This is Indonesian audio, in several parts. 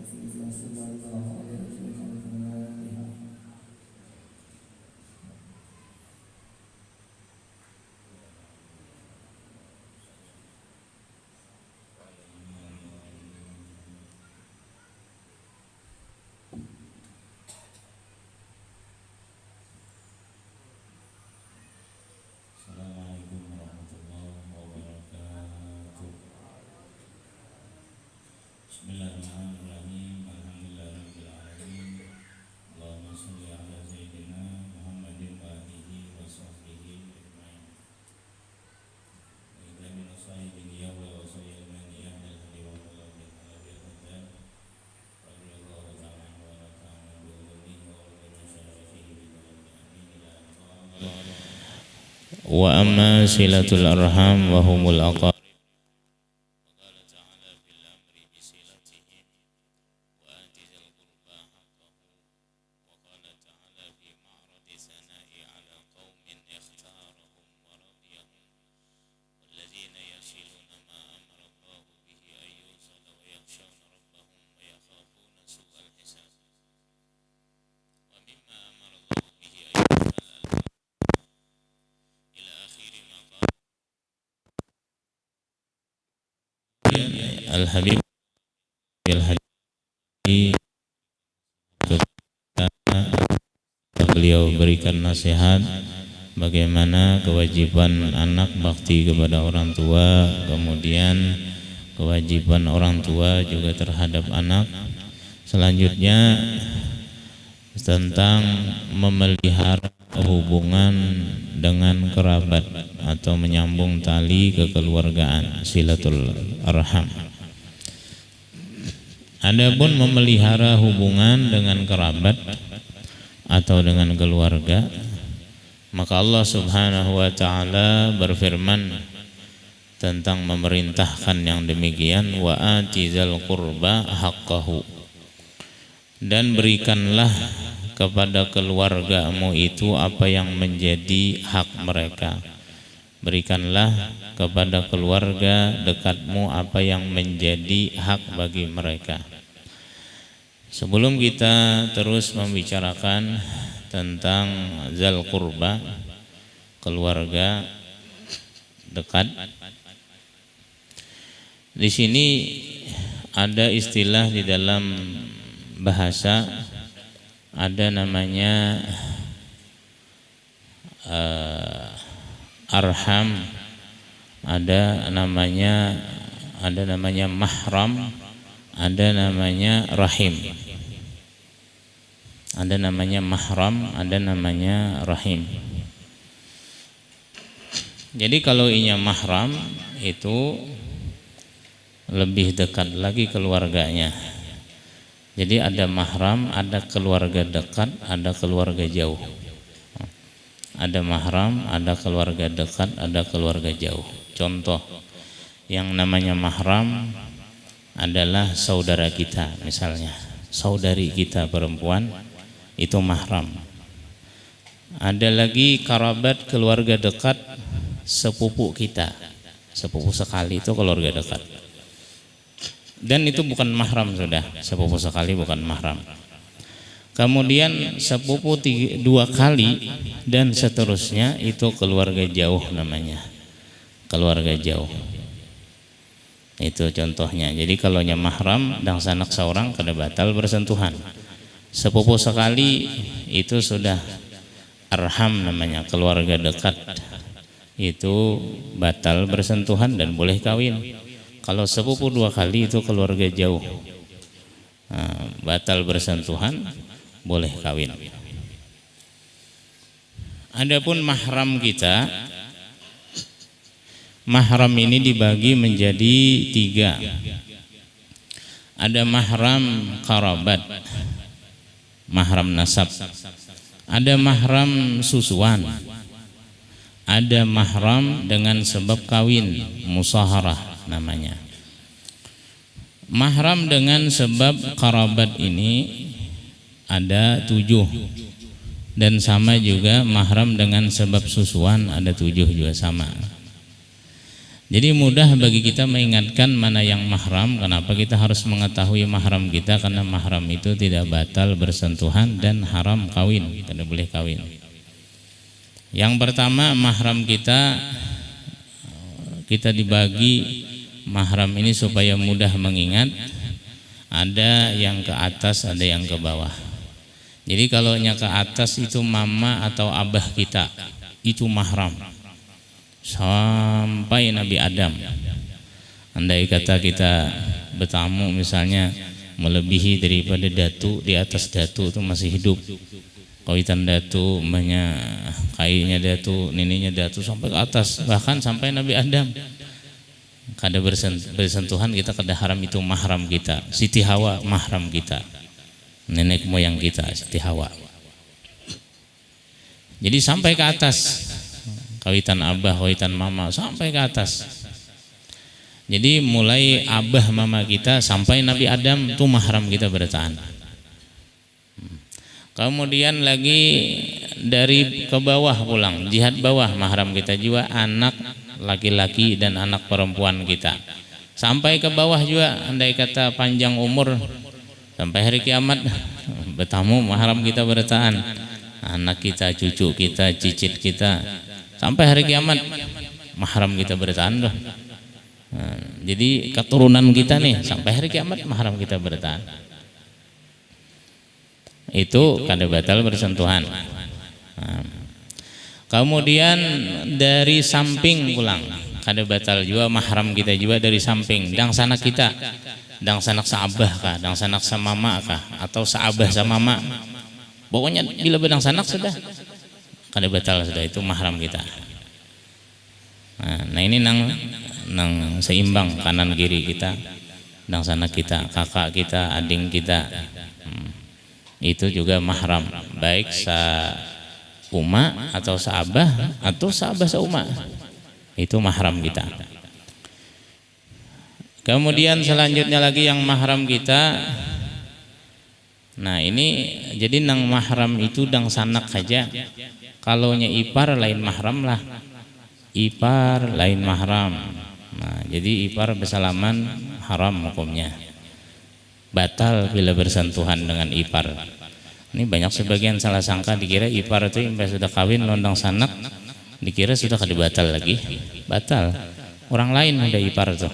Bismillahirrahmanirrahim. Alhamdulillahirabbil alamin. Allahumma shalli ala sayyidina Muhammadin wa alihi wa sahbihi ajmain. Wa min sahibihi wa wasayil maniyah wal hadi wa qalbi alabil hudan. Radhiyallahu ta'ala anhu wa nafa'ana bi ulumi wa bi masyarafihi bi amin ila Allah. Wa amma silatul arham wa humul aqab. Al-Habib Al-Hadi, beliau berikan nasihat bagaimana kewajiban anak bakti kepada orang tua, kemudian kewajiban orang tua juga terhadap anak. Selanjutnya tentang memelihara hubungan dengan kerabat atau menyambung tali kekeluargaan, silatul arham. Adapun memelihara hubungan dengan kerabat atau dengan keluarga, maka Allah Subhanahu wa taala berfirman tentang memerintahkan yang demikian, wa atizal qurba haqqahu, dan berikanlah kepada keluargamu itu apa yang menjadi hak mereka. Berikanlah kepada keluarga dekatmu apa yang menjadi hak bagi mereka. Sebelum kita terus membicarakan tentang zal qurba, keluarga dekat, di sini ada istilah di dalam bahasa, ada namanya arham, ada namanya mahram, ada namanya rahim. Ada namanya mahram, ada namanya rahim. Jadi kalau inya mahram itu lebih dekat lagi keluarganya. Jadi ada mahram, ada keluarga dekat, ada keluarga jauh. Ada mahram, ada keluarga dekat, ada keluarga jauh. Contoh, yang namanya mahram adalah saudara kita, misalnya saudari kita perempuan, itu mahram. Ada lagi karabat, keluarga dekat, sepupu kita, sepupu sekali, itu keluarga dekat. Dan itu bukan mahram, sudah sepupu sekali bukan mahram. Kemudian sepupu 2 kali dan seterusnya, itu keluarga jauh namanya, keluarga jauh. Itu contohnya. Jadi kalau nya mahram dan sanak seorang kada batal bersentuhan. Sepupu sekali itu sudah arham namanya, keluarga dekat, itu batal bersentuhan dan boleh kawin. Kalau sepupu 2 kali itu keluarga jauh, batal bersentuhan, boleh kawin. Adapun mahram kita, mahram ini dibagi menjadi 3. Ada mahram karabat, mahram nasab, ada mahram susuan, ada mahram dengan sebab kawin, musaharah namanya. Mahram dengan sebab karabat ini ada 7, dan sama juga mahram dengan sebab susuan ada 7 juga sama. Jadi mudah bagi kita mengingatkan mana yang mahram. Kenapa kita harus mengetahui mahram kita? Karena mahram itu tidak batal bersentuhan dan haram kawin, tidak boleh kawin. Yang pertama, mahram kita dibagi mahram ini supaya mudah mengingat. Ada yang ke atas, ada yang ke bawah. Jadi kalau yang ke atas itu mama atau abah kita, itu mahram sampai Nabi Adam. Andai kata kita bertamu misalnya melebihi daripada datu, di atas datu itu masih hidup, kawitan datu, mbahnya kainya datu, neneknya datu, sampai ke atas, bahkan sampai Nabi Adam, kada bersentuhan kita, kada haram, itu mahram kita. Siti Hawa mahram kita, nenek moyang kita Siti Hawa. Jadi sampai ke atas, kawitan abah, kawitan mama, sampai ke atas. Jadi mulai abah mama kita sampai Nabi Adam itu mahram kita bertahan. Kemudian lagi dari ke bawah pulang, jihad bawah, mahram kita juga anak laki-laki dan anak perempuan kita. Sampai ke bawah juga, andai kata panjang umur sampai hari kiamat, bertamu mahram kita bertahan. Anak kita, cucu kita, cicit kita, sampai hari kiamat mahram kita bertahan loh. Nah, jadi keturunan kita nih sampai hari kiamat mahram kita bertahan. Itu kada batal bersentuhan. Nah, kemudian dari samping pulang, kada batal juga mahram kita juga dari samping. Dang sanak kita, dang sanak saabah kah, dang sanak samama kah, atau saabah sama mama. Pokoknya bila bedang sanak sudah kada batal, sudah itu mahram kita. Nah ini nang seimbang kanan kiri kita, nang sanak kita, kakak kita, ading kita, itu juga mahram, baik sa uma atau saabah atau saabah sauma, itu mahram kita. Kemudian selanjutnya lagi yang mahram kita. Nah ini jadi nang mahram itu dang sanak saja. Kalau nya ipar lain mahram lah, ipar lain mahram. Nah jadi ipar bersalaman haram hukumnya, batal bila bersentuhan dengan ipar. Ini banyak sebagian salah sangka, dikira ipar itu sampai sudah kawin londang sanak, dikira sudah kada batal lagi. Batal, orang lain udah ipar tuh.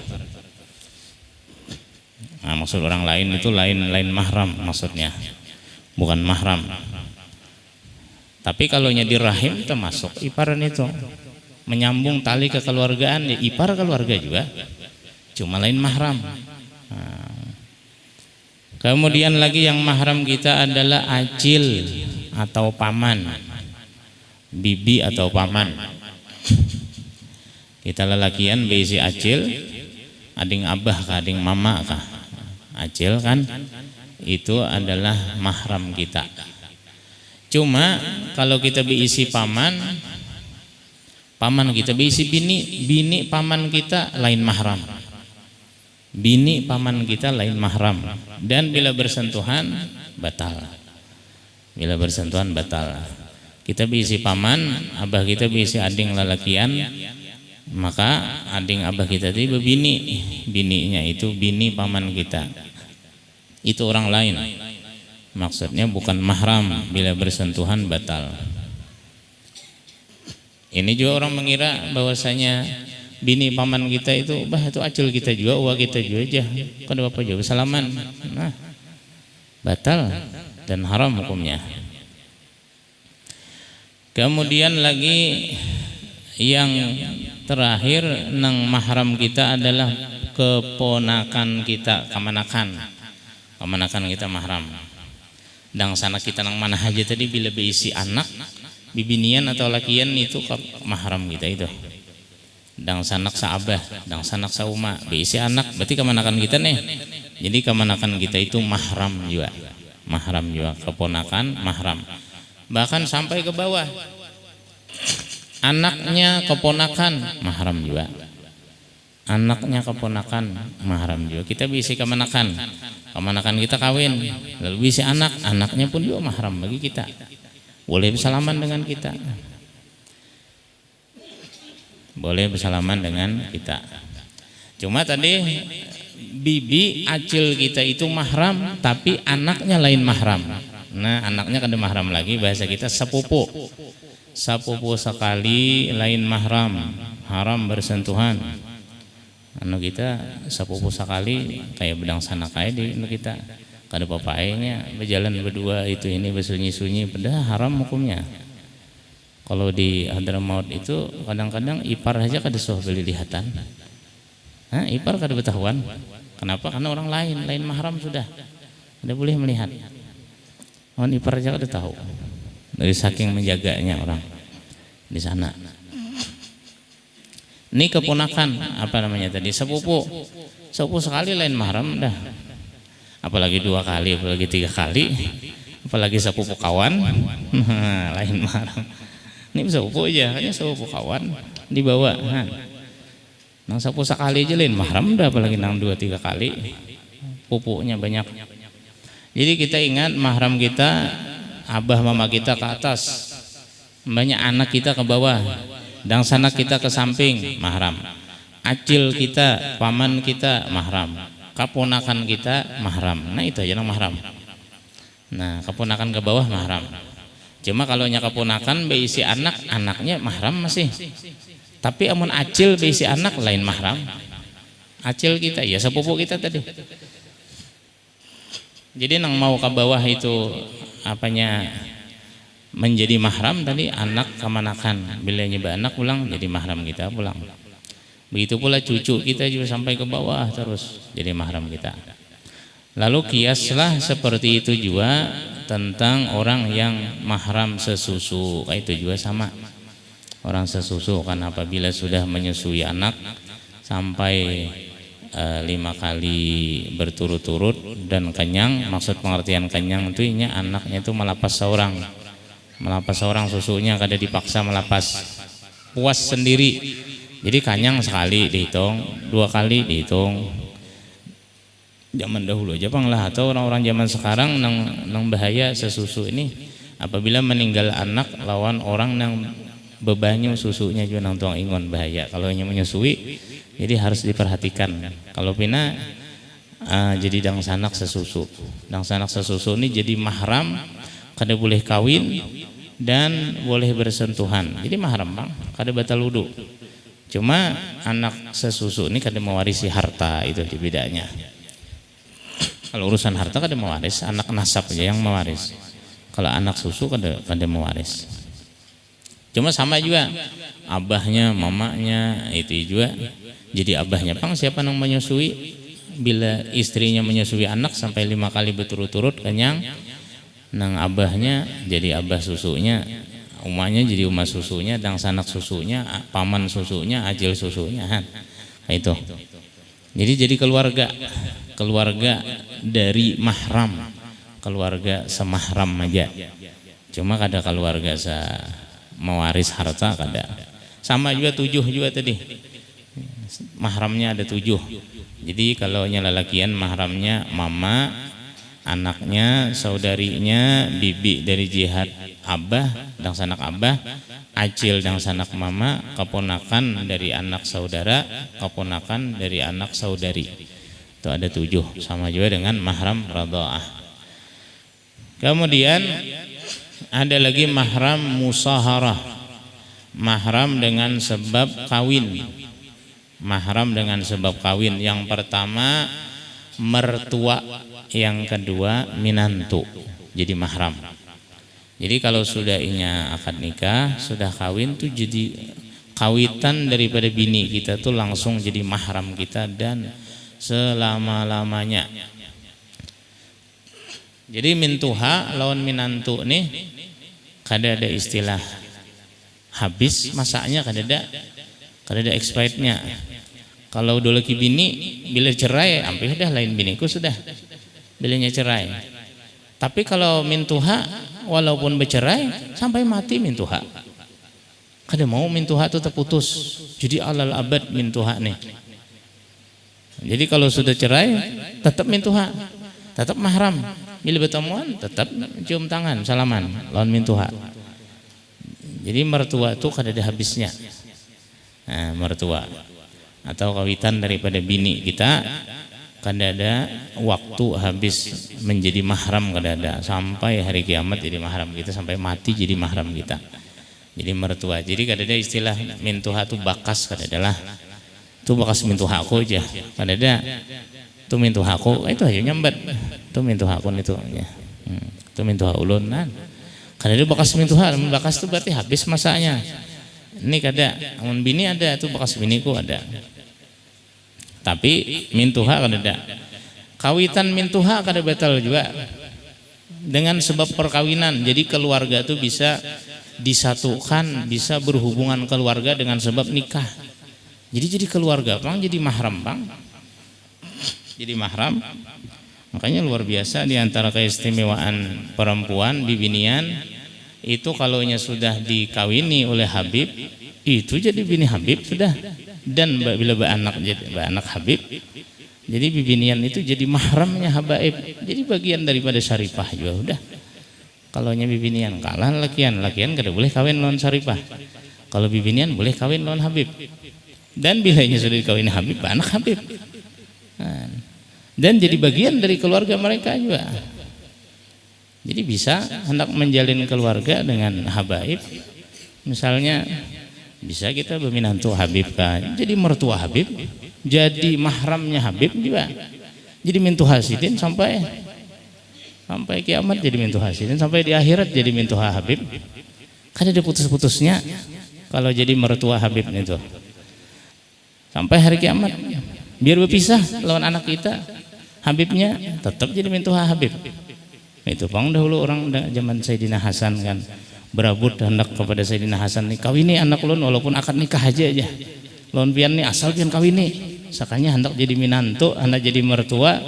Nah, maksud orang lain itu lain mahram maksudnya, bukan mahram. Tapi kalau nya di rahim termasuk iparan itu, menyambung tali kekeluargaan, ya ipar keluarga juga, cuma lain mahram. Nah, kemudian lagi yang mahram kita adalah acil atau paman, bibi atau paman. Kita lelakian beisi acil, ading abah kah, ading mama kah. Acil kan itu adalah mahram kita. Cuma kalau kita berisi paman kita berisi bini paman kita lain mahram. Bini paman kita lain mahram. Dan bila bersentuhan batal. Bila bersentuhan batal. Kita berisi paman, abah kita berisi ading lelakian, maka ading abah kita itu bini, bininya itu bini paman kita. Itu orang lain, maksudnya bukan mahram, bila bersentuhan batal. Ini juga orang mengira bahwasanya bini paman kita itu, bah itu acil kita juga, uang kita juga aja, kan bapak juga salaman. Nah, batal dan haram hukumnya. Kemudian lagi yang terakhir nang mahram kita adalah keponakan kita, kemanakan kita mahram. Dang sanak kita nang mana aja tadi, bila berisi anak, bibinian atau lakian itu mahram kita itu. Dang sanak saabah, dang sanak sauma, berisi anak, berarti kemanakan kita nih. Jadi kemanakan kita itu mahram juga, keponakan mahram. Bahkan sampai ke bawah, anaknya keponakan mahram juga. Anaknya keponakan mahram juga. Kita bisa kemanakan kita kawin, lalu bisa anaknya pun juga mahram bagi kita, boleh bersalaman dengan kita. boleh bersalaman dengan kita. Cuma tadi bibi acil kita itu mahram, tapi anaknya lain mahram. Nah, anaknya kada mahram lagi, bahasa kita sepupu. Sepupu sekali lain mahram, haram bersentuhan. Anu kita sepupu sekali kayak bedang sanak kayak di kita. Kada papainya berjalan berdua itu ini bersunyi-sunyi, padahal haram hukumnya. Kalau di Hadramaut itu kadang-kadang ipar aja kada soh beli lihatan. Nah, ipar kada bertahuan. Kenapa? Karena orang lain mahram sudah. Tidak boleh melihat. Orang ipar aja kada tahu. Dari saking menjaganya orang di sana. Ini keponakan apa namanya tadi? Sepupu. Sepupu sekali lain mahram dah. Apalagi 2 kali, apalagi 3 kali. Apalagi sepupu kawan. Lain mahram. Ini sepupu aja, hanya sepupu kawan dibawa. Nang sepupu sekali aja lain mahram dah, apalagi nang 2-3 kali. Pupunya banyak. Jadi kita ingat mahram kita, abah mama kita ke atas, banyak anak kita ke bawah, dan sanak kita ke samping, mahram. Acil kita, paman kita, mahram. Keponakan kita, mahram. Nah itu aja nang mahram. Nah keponakan ke bawah mahram. Cuma kalau nya keponakan beisi anak, anaknya mahram masih. Tapi amun acil beisi anak lain mahram. Acil kita ya sepupu kita tadi. Jadi nang mau ke bawah itu apanya menjadi mahram tadi anak kemanakan. Bila nyeba anak pulang jadi mahram kita pulang. Begitu pula cucu kita juga sampai ke bawah terus jadi mahram kita. Lalu kiaslah seperti itu juga tentang orang yang mahram sesusu, itu juga sama. Orang sesusu kan apabila sudah menyusui anak sampai 5 kali berturut-turut dan kenyang, maksud pengertian kenyang itu anaknya itu melapas seorang susunya, kada dipaksa melapas, puas sendiri. Jadi kenyang sekali dihitung, 2 kali dihitung. Zaman dahulu aja bang lah, atau orang-orang zaman sekarang nang bahaya sesusu ini apabila meninggal anak lawan orang nang bebanyu susunya juga nang tuang ingon bahaya. Kalau hanya menyusui jadi harus diperhatikan. Kalau pina jadi dang sanak sesusu ini jadi mahram, kada boleh kawin dan boleh bersentuhan. Jadi mahram bang, kada batal wudu. Cuma anak sesusu ini kada mewarisi harta, itu bedanya. Kalau urusan harta kada mewaris, anak nasab aja yang mewaris. Kalau anak susu kada mewaris. Cuma sama juga abahnya, mamanya itu juga jadi abahnya. Pang siapa nang menyusui? Bila istrinya menyusui anak sampai 5 kali berturut-turut kenyang, nang abahnya jadi abah susunya, umahnya jadi umah susunya, dang sanak susunya, paman susunya, ajil susunya. Nah, itu. Jadi keluarga dari mahram, keluarga semahram aja. Cuma kada keluarga mewaris harta kada. Sama juga 7 juga tadi. Mahramnya ada 7. Jadi kalau lelakian mahramnya mama, anaknya, saudarinya, bibi dari jihad abah, dang sanak abah, acil dang sanak mama, keponakan dari anak saudara, keponakan dari anak saudari. Itu ada 7, sama juga dengan mahram radha'ah. Kemudian ada lagi mahram musaharah, mahram dengan sebab kawin. Mahram dengan sebab kawin, yang pertama mertua, yang kedua minantu, jadi mahram. Jadi kalau sudah inya akad nikah, sudah kawin tuh jadi kawitan daripada bini kita tuh langsung jadi mahram kita dan selama-lamanya. Jadi mintuha lawan minantu nih kada ada istilah habis masaknya, kada ada expirednya. Kalau udah lagi bini bila cerai hampir dah lain biniku sudah bilanya cerai. Tapi kalau mintuha walaupun bercerai sampai mati mintuha, kada mau mintuha itu terputus, jadi alal abad mintuha nih. Jadi kalau sudah cerai tetap mintuha, tetap mahram. Bila bertemuan tetap cium tangan, salaman lawan mintuha. Jadi mertua itu kada ada habisnya. mertua, atau kawitan daripada bini kita kadada waktu habis menjadi mahram, kadada sampai hari kiamat jadi mahram kita, sampai mati jadi mahram kita, jadi mertua. Jadi kadada istilah mintuha itu bakas, kadadalah itu bakas mintuha aku aja, kadada itu mintuha aku itu aja nyambat itu mintuha aku itu ya. Itu mintuha ulun kan, kadada bakas mintuha, bakas itu berarti habis masanya. Ini kada amun bini ada itu bakas biniku ada, tapi mintuha kadada. Kawitan mintuha kada batal juga dengan sebab perkawinan. Jadi keluarga itu bisa disatukan, bisa berhubungan keluarga dengan sebab nikah. Jadi keluarga bang, jadi mahram bang, jadi mahram. Makanya luar biasa diantara keistimewaan perempuan bibinian itu, kalaunya sudah dikawini oleh Habib itu jadi bini Habib sudah, dan bila beranak jadi beranak Habib, jadi bibinian itu jadi mahramnya habaib, jadi bagian daripada syarifah juga udah. Kalaunya bibinian kalah lakian kada boleh kawin lawan syarifah, kalau bibinian boleh kawin lawan Habib, dan bilanya sudah dikawin Habib anak Habib, dan jadi bagian dari keluarga mereka juga. Jadi bisa hendak menjalin keluarga dengan habaib, misalnya bisa kita berminantu Habib kan, jadi mertua Habib, jadi mahramnya Habib juga, jadi mintu hasidin sampai kiamat, jadi mintu hasidin sampai di akhirat jadi mintu Habib. Kan ada putus-putusnya kalau jadi mertua Habib itu sampai hari kiamat, biar berpisah lawan anak kita, Habibnya tetap jadi mintu Habib. Itu bang, dahulu orang zaman Sayyidina Hasan kan berabut hendak kepada Sayyidina Hasan nih, kawini anak lon walaupun akad nikah aja lon pian nih asal pian kawini, sakanya hendak jadi minantu, hendak jadi mertua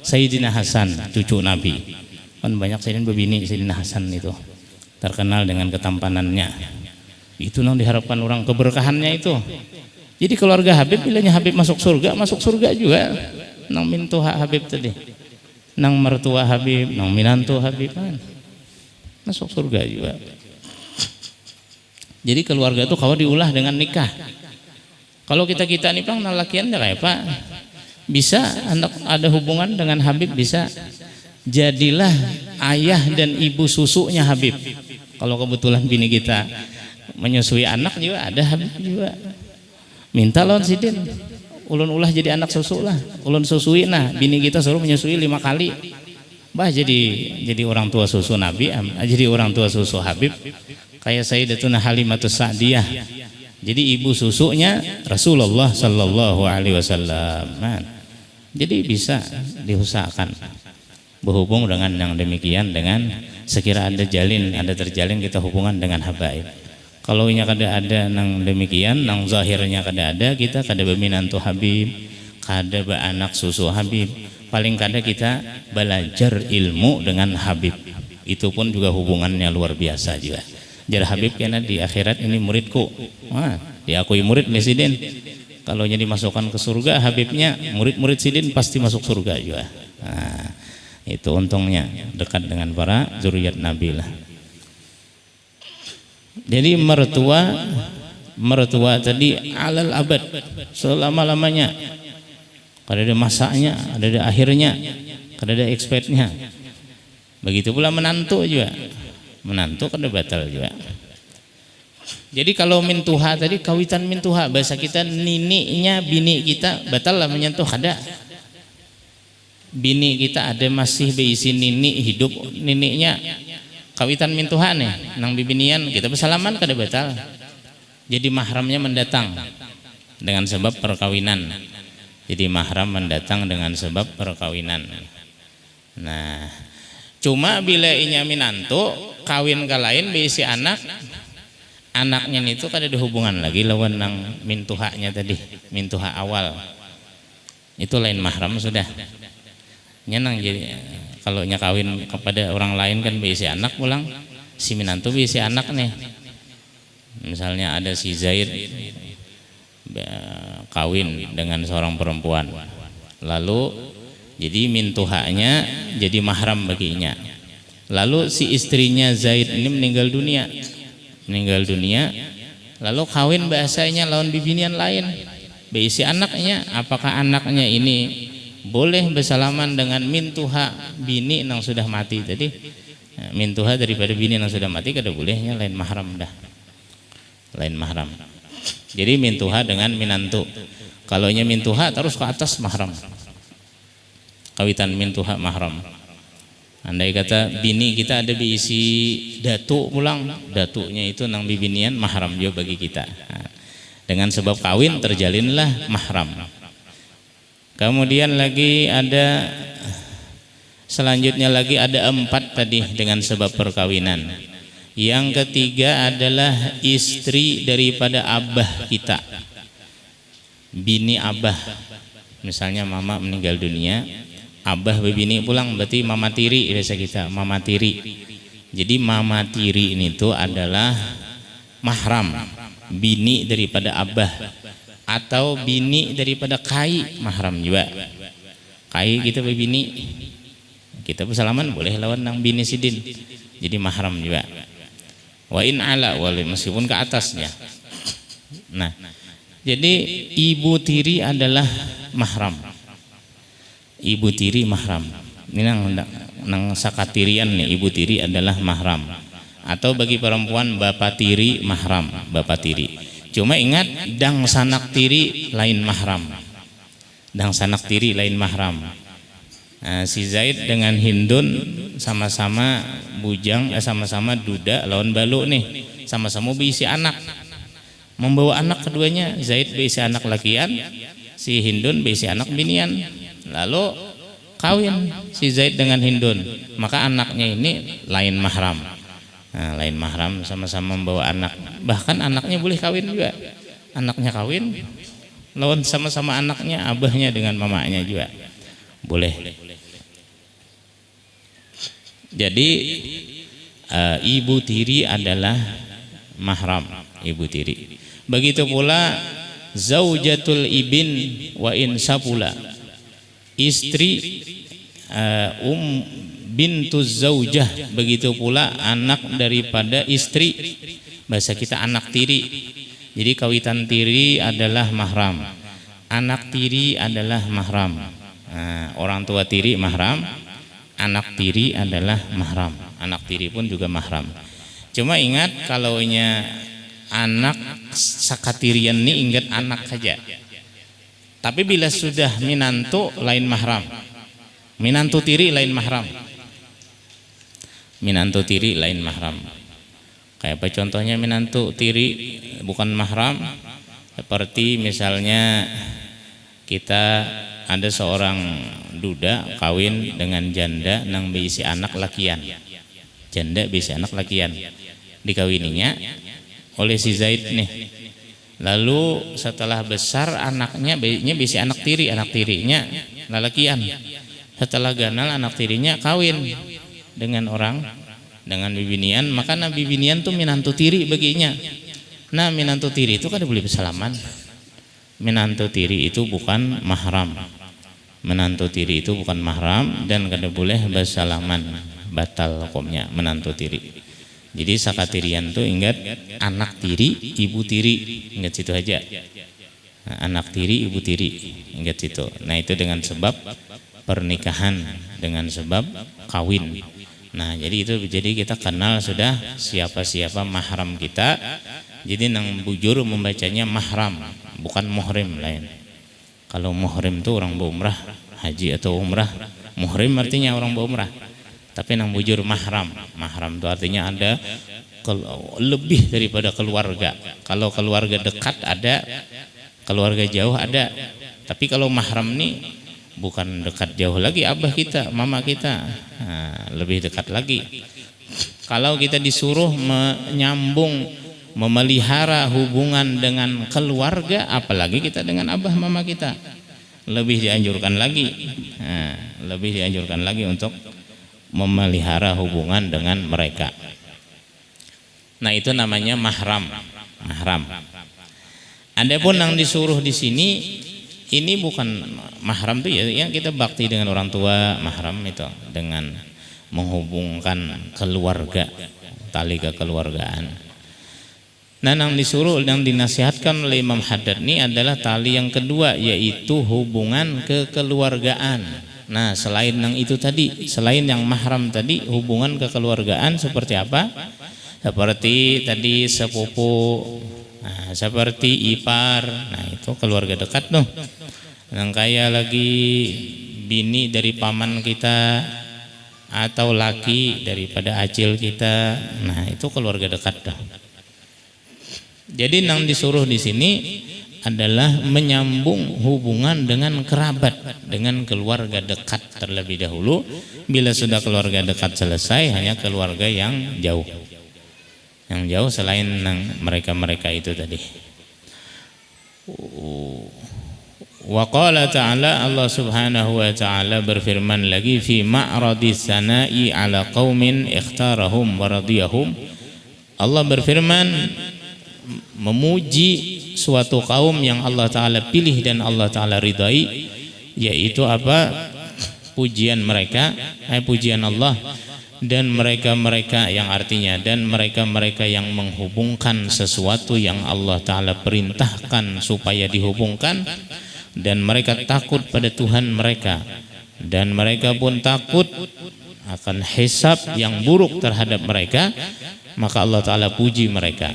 Sayyidina Hasan cucu Nabi. Kan banyak Sayyidina bebini Sayyidina Hasan itu terkenal dengan ketampanannya. Itu nang diharapkan orang, keberkahannya itu. Jadi keluarga Habib bilanya Habib masuk surga juga nang mintuha Habib tadi, nang mertua Habib, nang minantu Habib kan masuk surga juga. Jadi keluarga itu kalau diulah dengan nikah. Kalau kita nih pang nalakian kayak Pak bisa hendak ada hubungan dengan Habib, bisa jadilah ayah dan ibu susunya Habib. Kalau kebetulan bini kita menyusui anak juga ada Habib juga, minta lawan sidin ulun ulah jadi anak susu lah, ulun susui, nah bini kita suruh menyusui 5 kali, bah jadi orang tua susu Nabi, jadi orang tua susu Habib, kayak Sayyidatuna Halimatus Sa'diyah, jadi ibu susunya Rasulullah Sallallahu Alaihi Wasallam. Jadi bisa diusahakan berhubung dengan yang demikian, dengan sekira ada terjalin kita hubungan dengan habaib. Kalau nya kada ada nang demikian, nang zahirnya kada ada, kita kada berminantu Habib, kada beranak susu Habib, paling kada kita belajar ilmu dengan Habib, itu pun juga hubungannya luar biasa juga. Jar Habib karena di akhirat ini muridku, diakui murid oleh sidin, kalau jadi dimasukkan ke surga Habibnya, murid-murid sidin pasti masuk surga juga. Itu untungnya dekat dengan para zuriat Nabi lah. Jadi mertua tadi alal abad, selama-lamanya, kada ada masanya, ada akhirnya, kada ada expertnya. Begitu pula menantu juga, menantu kada batal juga. Jadi kalau mintuha tadi, kawitan mintuha, bahasa kita nininya bini kita batal lah menyentuh, kada. Bini kita ada masih beisi nini hidup, nininya kawitan mintuha nih nang bibinian kita bersalaman kada batal, jadi mahramnya mendatang dengan sebab perkawinan, jadi mahram mendatang dengan sebab perkawinan. Nah cuma bila inya minantu kawin ke lain beisi anak, anaknya itu kada ada hubungan lagi lawan nang mintuhanya tadi, mintuha awal itu lain mahram sudah nyenang. Jadi kalau nya kawin kepada orang lain kan beisi anak pulang, si minantu beisi anak nih, misalnya ada si Zaid kawin dengan seorang perempuan, lalu jadi mintuhanya jadi mahram baginya, lalu si istrinya Zaid ini meninggal dunia, Lalu kawin bahasanya lawan bibinian lain. Beisi anaknya, apakah anaknya ini boleh bersalaman dengan mintuha bini yang sudah mati tadi? Mintuha daripada bini yang sudah mati kada bolehnya lain mahram dah. Lain mahram. Jadi mintuha dengan minantu. Kalau nya mintuha terus ke atas mahram. Kawitan mintuha mahram. Andai kata bini kita ada diisi datu pulang, datunya itu nang bibinian mahram juga bagi kita. Nah, dengan sebab kawin terjalinlah mahram. Kemudian lagi ada selanjutnya lagi ada 4 tadi dengan sebab perkawinan. Yang ketiga adalah istri daripada abah kita, bini abah. Misalnya mama meninggal dunia, abah bebini pulang, berarti mama tiri biasa kita, mama tiri. Jadi mama tiri ini tuh adalah mahram, bini daripada abah, atau bini daripada kai, mahram juga. Kai kita bebini, kita bersalaman boleh lawan nang bini sidin, jadi mahram juga. Wa in ala wali, meskipun ke atasnya. Nah, jadi ibu tiri adalah mahram. Ibu tiri mahram. Ini nang sakatirian nih, ibu tiri adalah mahram. Atau bagi perempuan bapak tiri mahram, bapak tiri. Cuma ingat dang sanak tiri lain mahram. Dang sanak tiri lain mahram. Nah, si Zaid dengan Hindun sama-sama bujang, sama-sama duda lawan balu nih, sama-sama berisi anak, membawa anak keduanya. Zaid berisi anak lakian, si Hindun berisi anak binian. Lalu kawin si Zaid dengan Hindun, maka anaknya ini lain mahram. Nah, lain mahram, sama-sama membawa anak. Bahkan anaknya boleh kawin juga, anaknya kawin lawan sama-sama anaknya, abahnya dengan mamanya juga boleh. Jadi ibu tiri adalah mahram, ibu tiri. Begitu pula zaujatul ibin wa in sapula, istri bintuz zaujah. Begitu pula anak daripada istri, bahasa kita anak tiri. Jadi kawitan tiri adalah mahram, anak tiri adalah mahram. Nah, orang tua tiri mahram, anak tiri adalah mahram, anak tiri pun juga mahram. Cuma ingat kalau nya anak sakatirian ini ingat anak saja. Tapi bila sudah minantu lain mahram, minantu tiri lain mahram, minantu tiri lain mahram. Kayak apa contohnya minantu tiri bukan mahram? Seperti misalnya kita ada seorang duda kawin dengan janda nang berisi anak lakian, janda berisi anak lakian, dikawininya oleh si Zaid nih. Lalu setelah besar anaknya berisi anak tiri, anak tirinya lalakian. Setelah ganal anak tirinya kawin dengan orang, dengan bibinian, maka nah bibinian tuh minantu tiri baginya. Nah minantu tiri itu kan boleh bersalaman. Minantu tiri itu bukan mahram, menantu tiri itu bukan mahram dan kada boleh bersalaman, batal hukumnya menantu tiri. Jadi sakatirian tuh ingat anak tiri, ibu tiri, ingat situ aja. Nah, anak tiri, ibu tiri, ingat situ. Nah itu dengan sebab pernikahan, dengan sebab kawin. Nah jadi kita kenal sudah siapa-siapa mahram kita. Jadi nang bujur membacanya mahram, bukan muhrim lain. Kalau muhrim itu orang berumrah, haji atau umrah. Muhrim artinya orang berumrah. Tapi nang bujur mahram. Mahram itu artinya ada lebih daripada keluarga. Kalau keluarga dekat ada, keluarga jauh ada. Tapi kalau mahram ini bukan dekat jauh lagi, abah kita, mama kita, nah, lebih dekat lagi. Kalau kita disuruh menyambung, memelihara hubungan dengan keluarga, apalagi kita dengan abah mama kita, lebih dianjurkan lagi. Nah, lebih dianjurkan lagi untuk memelihara hubungan dengan mereka. Nah itu namanya mahram. Mahram. Adapun yang disuruh di sini ini bukan mahram tuh ya kita bakti dengan orang tua, mahram itu dengan menghubungkan keluarga, tali kekeluargaan. Nah, yang disuruh yang dinasihatkan oleh Imam Haddad ini adalah tali yang kedua, yaitu hubungan kekeluargaan. Nah, selain yang itu tadi, selain yang mahram tadi, hubungan kekeluargaan seperti apa? Seperti tadi sepupu, nah, seperti ipar. Nah, itu keluarga dekat tuh. Yang kayak lagi bini dari paman kita atau laki daripada acil kita. Nah, itu keluarga dekat tuh. Jadi yang disuruh di sini adalah menyambung hubungan dengan kerabat, dengan keluarga dekat terlebih dahulu. Bila sudah keluarga dekat selesai, hanya keluarga yang jauh. Yang jauh selain mereka-mereka itu tadi. Wa qala ta'ala, Allah Subhanahu wa ta'ala berfirman lagi, fi ma'radis sana'i ala qaumin ikhtarahum wa radiyahum. Allah berfirman memuji suatu kaum yang Allah Ta'ala pilih dan Allah Ta'ala ridai, yaitu apa? Pujian mereka, pujian Allah, dan mereka-mereka yang artinya dan mereka-mereka yang menghubungkan sesuatu yang Allah Ta'ala perintahkan supaya dihubungkan, dan mereka takut pada Tuhan mereka, dan mereka pun takut akan hisab yang buruk terhadap mereka, maka Allah Ta'ala puji mereka.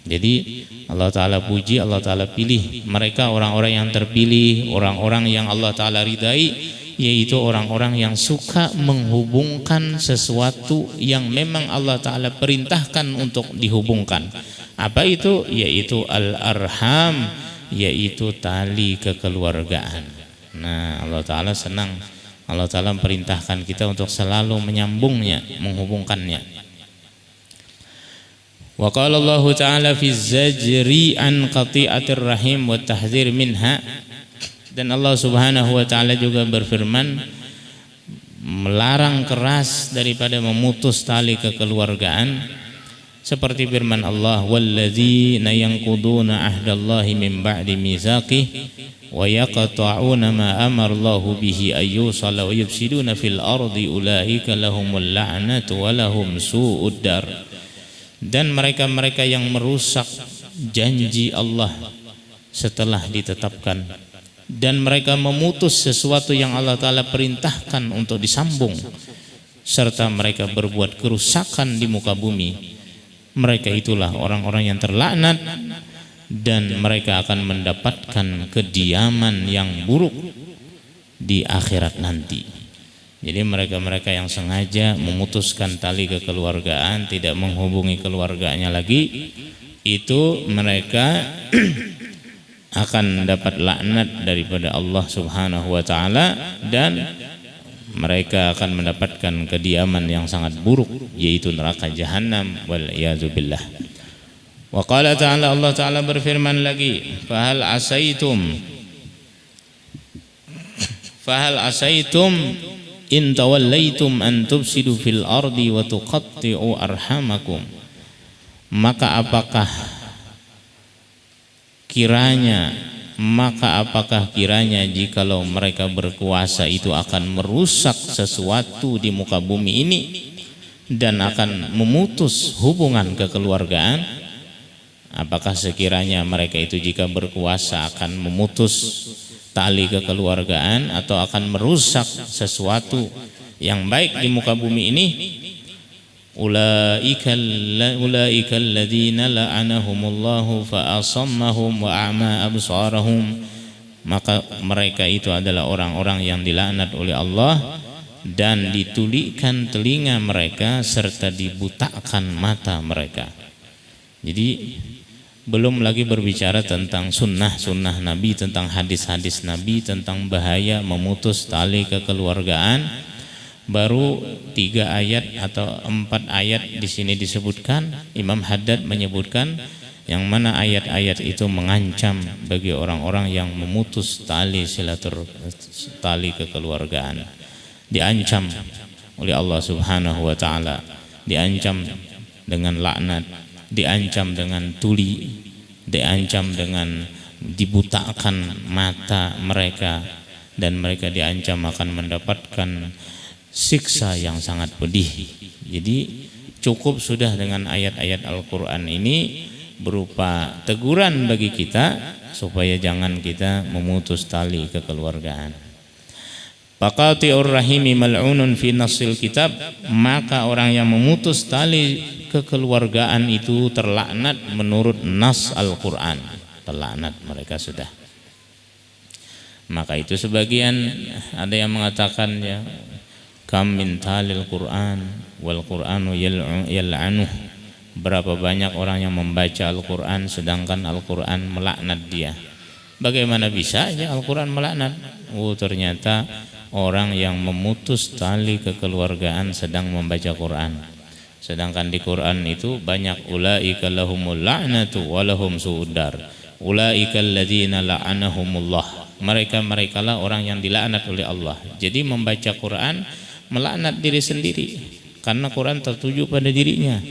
Jadi Allah Ta'ala puji, Allah Ta'ala pilih mereka orang-orang yang terpilih, orang-orang yang Allah Ta'ala ridai, yaitu orang-orang yang suka menghubungkan sesuatu yang memang Allah Ta'ala perintahkan untuk dihubungkan. Apa itu? Yaitu al-arham, yaitu tali kekeluargaan. Nah, Allah Ta'ala senang, Allah Ta'ala perintahkan kita untuk selalu menyambungnya, menghubungkannya. Wa qala Allah Ta'ala fi zajri an qati'atir rahim wa tahdzir minha. Dan Allah Subhanahu wa Ta'ala juga berfirman melarang keras daripada memutus tali kekeluargaan, seperti firman Allah, walladzina yanquduna ahdallahi min ba'di mitsaqih wa yaqta'una ma amara Allahu bihi ayyusala wa yufsiduna fil ardi ulaika lahumul la'natu wa lahum su'ud dar. Dan mereka-mereka yang merusak janji Allah setelah ditetapkan, dan mereka memutus sesuatu yang Allah Ta'ala perintahkan untuk disambung, serta mereka berbuat kerusakan di muka bumi, mereka itulah orang-orang yang terlaknat, dan mereka akan mendapatkan kediaman yang buruk di akhirat nanti. Jadi mereka-mereka yang sengaja memutuskan tali kekeluargaan, tidak menghubungi keluarganya lagi, itu mereka akan dapat laknat daripada Allah Subhanahu wa Ta'ala, dan mereka akan mendapatkan kediaman yang sangat buruk, yaitu neraka jahanam, wal iyadzu billah. Wa qala ta'ala, Allah Ta'ala berfirman lagi, fahal asaitum in tawallaitum an tufsidu fil ardi wa tuqatti'u arhamakum. Maka apakah kiranya jikalau mereka berkuasa itu akan merusak sesuatu di muka bumi ini dan akan memutus hubungan kekeluargaan? Apakah sekiranya mereka itu jika berkuasa akan memutus tali kekeluargaan atau akan merusak sesuatu yang baik di muka bumi ini? Ulaika alladzina la'anahumullahu fa asammahum wa a'ma absarahum. Maka mereka itu adalah orang-orang yang dilaknat oleh Allah dan ditulikan telinga mereka serta dibutakan mata mereka. Jadi belum lagi berbicara tentang sunnah Nabi, tentang hadis-hadis Nabi, tentang bahaya memutus tali kekeluargaan. Baru 3 ayat atau 4 ayat di sini disebutkan. Imam Haddad menyebutkan yang mana ayat-ayat itu mengancam bagi orang-orang yang memutus tali kekeluargaan. Diancam oleh Allah Subhanahu wa Ta'ala, diancam dengan laknat, diancam dengan tuli, diancam dengan dibutakan mata mereka, dan mereka diancam akan mendapatkan siksa yang sangat pedih. Jadi cukup sudah dengan ayat-ayat Al-Quran ini berupa teguran bagi kita supaya jangan kita memutus tali kekeluargaan. Faqati'ur rahimi mal'unun fi nassil kitab, maka orang yang memutus tali kekeluargaan itu terlaknat menurut nas Al-Qur'an. Terlaknat mereka sudah. Maka itu sebagian ada yang mengatakan ya, kam min talil Qur'an wal Qur'anu yal'anuh. Berapa banyak orang yang membaca Al-Qur'an sedangkan Al-Qur'an melaknat dia. Bagaimana bisa ya Al-Qur'an melaknat? Oh, ternyata orang yang memutus tali kekeluargaan sedang membaca Quran. Sedangkan di Quran itu banyak ulaika lahumul la'natu wa lahum su'udar. Ulaika alladzina la'anahumullah. Mereka lah orang yang dilaknat oleh Allah. Jadi membaca Quran melaknat diri sendiri karena Quran tertuju pada dirinya.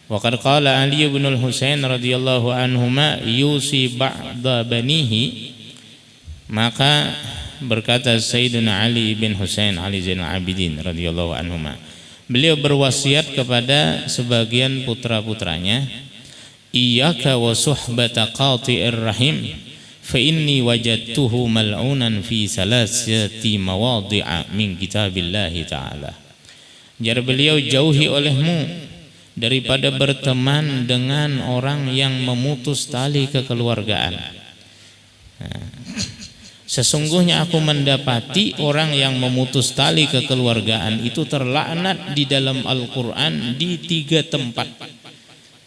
Wa qad qala Ali bin al-Husain radhiyallahu anhuma yusi ba'da banihi, maka berkata Sayyidina Ali bin Husain Ali Zainal Abidin radhiyallahu anhuma, beliau berwasiat kepada sebagian putra-putranya, iyyaka wa suhbata qati'ir rahim fa inni wajadtuhu mal'unan fi salasati mawadhi'a min kitabillahi ta'ala. Jar beliau, jauhi olehmu daripada berteman dengan orang yang memutus tali kekeluargaan. Sesungguhnya aku mendapati orang yang memutus tali kekeluargaan itu terlaknat di dalam Al-Quran di 3 tempat.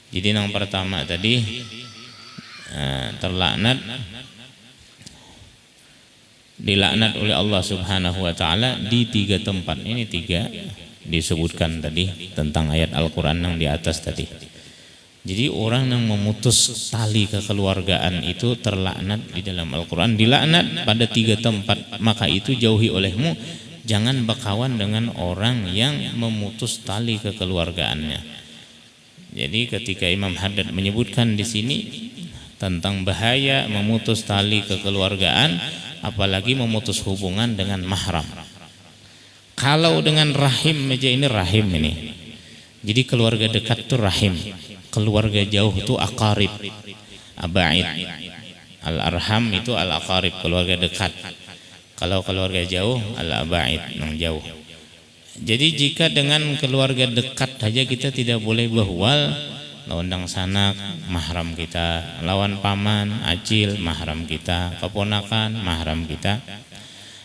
Jadi yang pertama tadi terlaknat, dilaknat oleh Allah Subhanahu wa Ta'ala di 3 tempat. Ini 3 disebutkan tadi tentang ayat Al-Quran yang di atas tadi. Jadi orang yang memutus tali kekeluargaan itu terlaknat di dalam Al-Quran, dilaknat pada 3 tempat. Maka itu jauhi olehmu, jangan berkawan dengan orang yang memutus tali kekeluargaannya. Jadi ketika Imam Haddad menyebutkan di sini tentang bahaya memutus tali kekeluargaan, apalagi memutus hubungan dengan mahram. Kalau dengan rahim aja, ini rahim ini. Jadi keluarga dekat itu rahim, keluarga jauh itu aqarib, abaid. Al-arham itu al-aqarib, keluarga dekat. Kalau keluarga jauh, al-abaid, yang jauh. Jadi jika dengan keluarga dekat saja kita tidak boleh bahwal, lawan sanak mahram kita, lawan paman, acil mahram kita, keponakan mahram kita.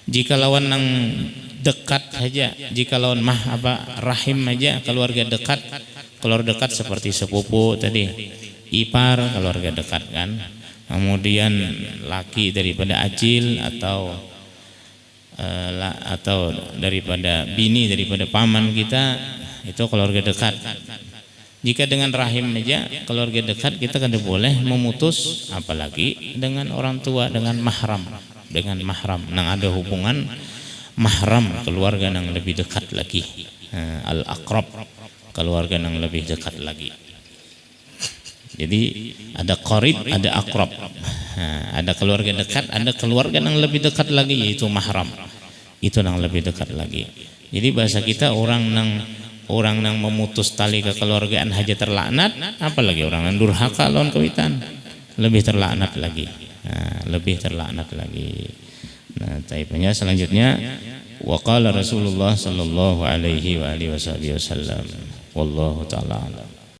Jika lawan yang dekat saja, jika lawan rahim aja, keluarga dekat seperti sepupu tadi, ipar keluarga dekat kan. Kemudian laki daripada acil atau daripada bini daripada paman kita, itu keluarga dekat. Jika dengan rahim aja, keluarga dekat, kita kan boleh memutus, apalagi dengan orang tua, dengan mahram, yang ada hubungan mahram, keluarga yang lebih dekat lagi, al-aqrab, keluarga yang lebih dekat lagi. Jadi ada qarib, ada aqrab, ada keluarga dekat, ada keluarga yang lebih dekat lagi, yaitu mahram, itu yang lebih dekat lagi. Jadi bahasa kita, orang yang memutus tali kekeluargaan saja terlaknat, apalagi orang yang durhaka lawan kawitan, lebih terlaknat lagi. Lebih terlaknat lagi. Nah, taipnya selanjutnya, waqala Rasulullah sallallahu alaihi wa alihi wasallam, wallahu ta'ala alam.